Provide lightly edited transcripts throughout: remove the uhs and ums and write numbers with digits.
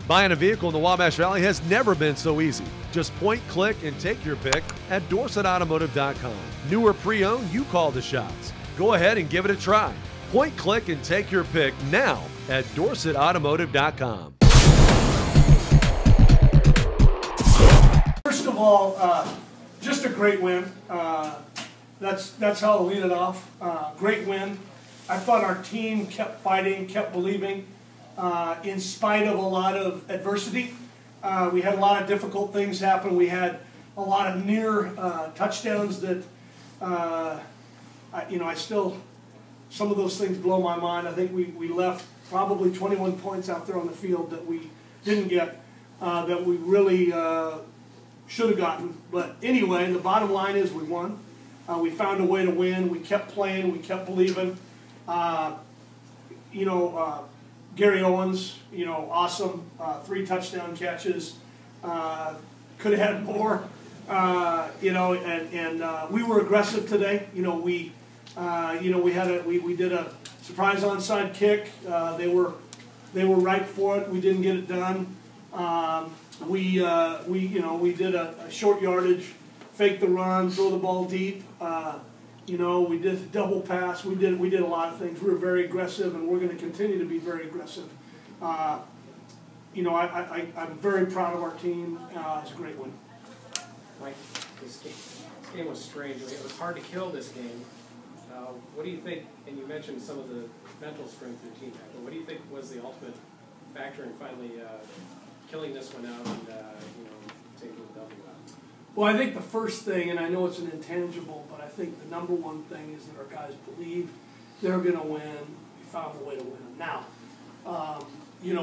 Buying a vehicle in the Wabash Valley has never been so easy. Just point, click, and take your pick at DorsetAutomotive.com. New or pre-owned, you call the shots. Go ahead and give it a try. Point, click, and take your pick now at DorsetAutomotive.com. First of all, just a great win. That's how I'll lead it off. Great win. I thought our team kept fighting, kept believing. In spite of a lot of adversity. We had a lot of difficult things happen. We had a lot of near touchdowns that, I still, some of those things blow my mind. I think we left probably 21 points out there on the field that we didn't get, that we really should have gotten. But anyway, the bottom line is we won. We found a way to win. We kept playing. We kept believing. Gary Owens, awesome, 3 touchdown catches. Could have had more, and we were aggressive today. We did a surprise onside kick. They were right for it. We didn't get it done. We did a short yardage, fake the run, throw the ball deep. We did a double pass. We did a lot of things. We were very aggressive, and we're going to continue to be very aggressive. I'm very proud of our team. It's a great win. Mike, this game was strange. It was hard to kill this game. What do you think? And you mentioned some of the mental strength your team had. But what do you think was the ultimate factor in finally killing this one out and taking the W out? Well, I think the first thing, and I know it's an intangible, but I think the number one thing is that our guys believed they're going to win. We found a way to win. Now,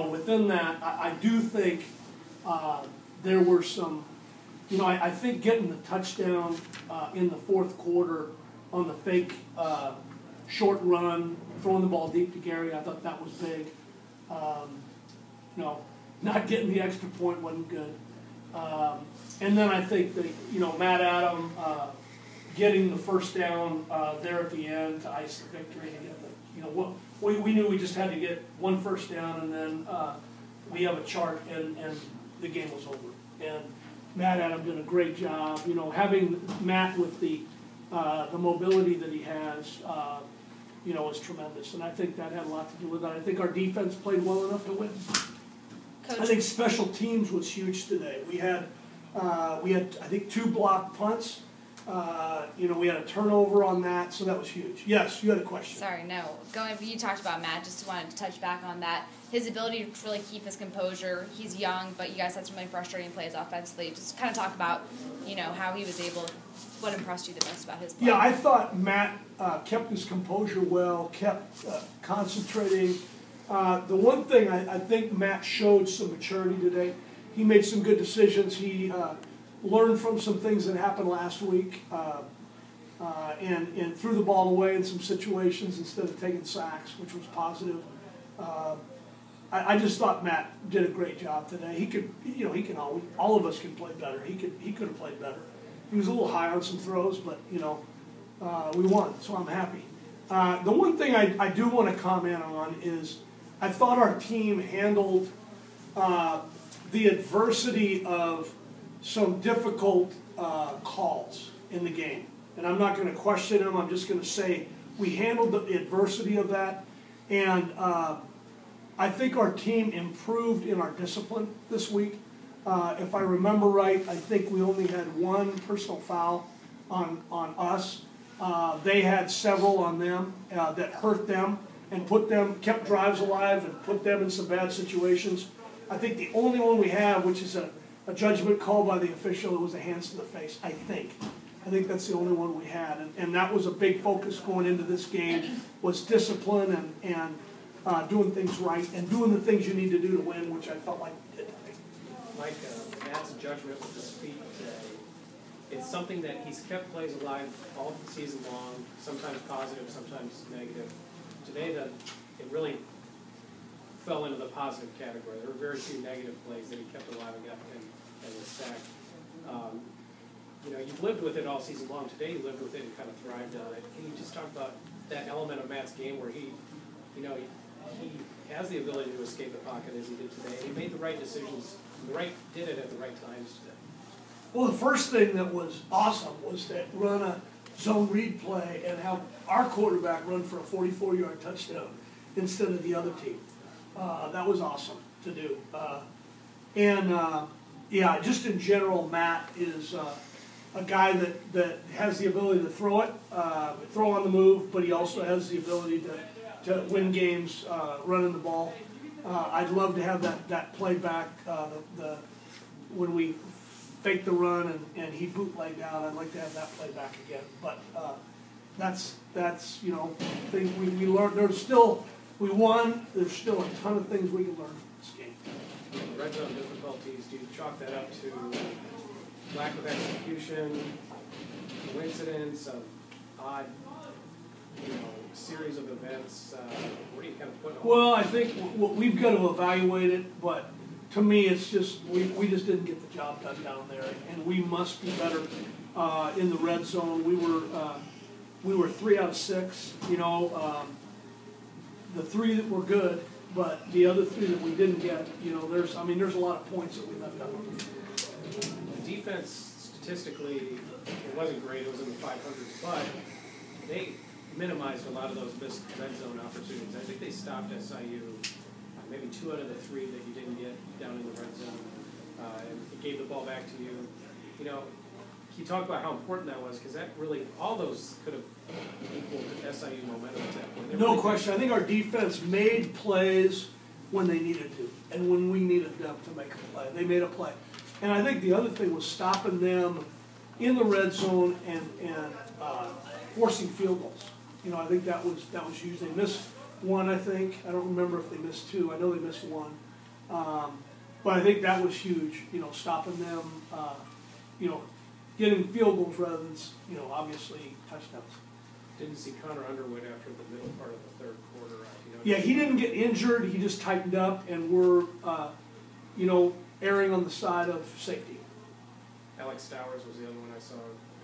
within that, I do think there were some, I think getting the touchdown in the fourth quarter on the fake short run, throwing the ball deep to Gary, I thought that was big. Not getting the extra point wasn't good. And then I think that, Matt Adam getting the first down there at the end to ice the victory. We knew we just had to get one first down, and then we have a chart, and the game was over. And Matt Adam did a great job. Having Matt with the mobility that he has, is tremendous. And I think that had a lot to do with that. I think our defense played well enough to win. Coach. I think special teams was huge today. We had I think 2 blocked punts. We had a turnover on that, so that was huge. Yes, you had a question. Sorry, no. You talked about Matt, just wanted to touch back on that. His ability to really keep his composure. He's young, but you guys had some really frustrating plays offensively. Just kind of talk about, how he was able, what impressed you the most about his play. Yeah, I thought Matt kept his composure well, kept concentrating. The one thing I think Matt showed some maturity today. He made some good decisions. He learned from some things that happened last week and threw the ball away in some situations instead of taking sacks, which was positive. I just thought Matt did a great job today. He could, all of us can play better. He could have played better. He was a little high on some throws, but we won, so I'm happy. The one thing I do want to comment on is I thought our team handled the adversity of some difficult calls in the game. And I'm not going to question them. I'm just going to say we handled the adversity of that. And I think our team improved in our discipline this week. If I remember right, I think we only had 1 personal foul on us. They had several on them that hurt them and kept drives alive and put them in some bad situations. I think the only one we have, which is a judgment call by the official, it was a hands to the face, I think. I think that's the only one we had. And that was a big focus going into this game, was discipline and doing things right and doing the things you need to do to win, which I felt like we did today. Mike, Matt's judgment with his feet today, it's something that he's kept plays alive all season long, sometimes positive, sometimes negative. Today, it really fell into the positive category. There were very few negative plays that he kept alive and was sacked. You've lived with it all season long. Today you lived with it and kind of thrived on it. Can you just talk about that element of Matt's game where he has the ability to escape the pocket as he did today. He made the right decisions, did it at the right times today. Well, the first thing that was awesome was that run a zone read play and have our quarterback run for a 44-yard touchdown instead of the other team. That was awesome to do. Yeah, just in general, Matt is a guy that has the ability to throw it, throw on the move, but he also has the ability to win games running the ball. I'd love to have that play back when we fake the run and he bootlegged out. I'd like to have that play back again. But that's things we learned. We won. There's still a ton of things we can learn from this game. Red zone difficulties, do you chalk that up to lack of execution, coincidence of odd, series of events? What do you kind of put on? Well, I think we've got to evaluate it, but to me, it's just we just didn't get the job done down there, and we must be better in the red zone. We were 3 out of 6. The 3 that were good, but the other 3 that we didn't get, there's a lot of points that we left out. The defense statistically, it wasn't great. It was in the 500s, but they minimized a lot of those missed red zone opportunities. I think they stopped SIU maybe 2 out of the 3 that you didn't get down in the red zone, and it gave the ball back to you. Can you talk about how important that was? Because that really, all those could have equaled SIU momentum at that point. No question. I think our defense made plays when they needed to, and when we needed them to make a play. They made a play. And I think the other thing was stopping them in the red zone and forcing field goals. I think that was huge. They missed 1, I think. I don't remember if they missed 2. I know they missed 1. But I think that was huge, stopping them, getting field goals rather than, obviously touchdowns. Didn't see Connor Underwood after the middle part of the third quarter. Yeah, he didn't get injured. He just tightened up, and we're, erring on the side of safety. Alex Stowers was the other one I saw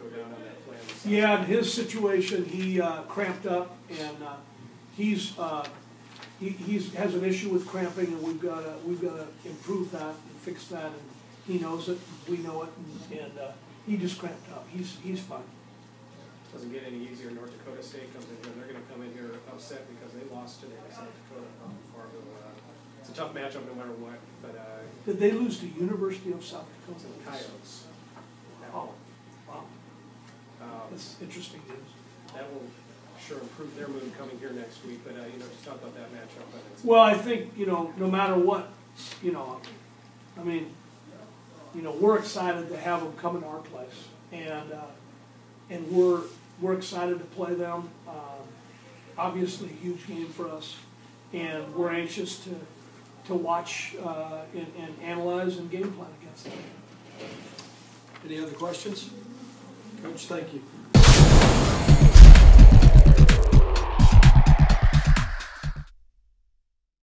go down on that play. Yeah, in his situation, he cramped up, and he has an issue with cramping, and we've got to improve that and fix that. And he knows it, we know it, and he just cramped up. He's fine. Doesn't get any easier. North Dakota State comes in here. They're going to come in here upset because they lost today to South Dakota. It's a tough matchup no matter what. But did they lose to University of South Dakota? The Coyotes. Oh, wow. That's interesting news. That will sure improve their mood coming here next week. But just talk about that matchup. Well, I think no matter what, we're excited to have them come into our place, and we're excited to play them. Obviously, a huge game for us, and we're anxious to watch and analyze and game plan against them. Any other questions? Coach, thank you.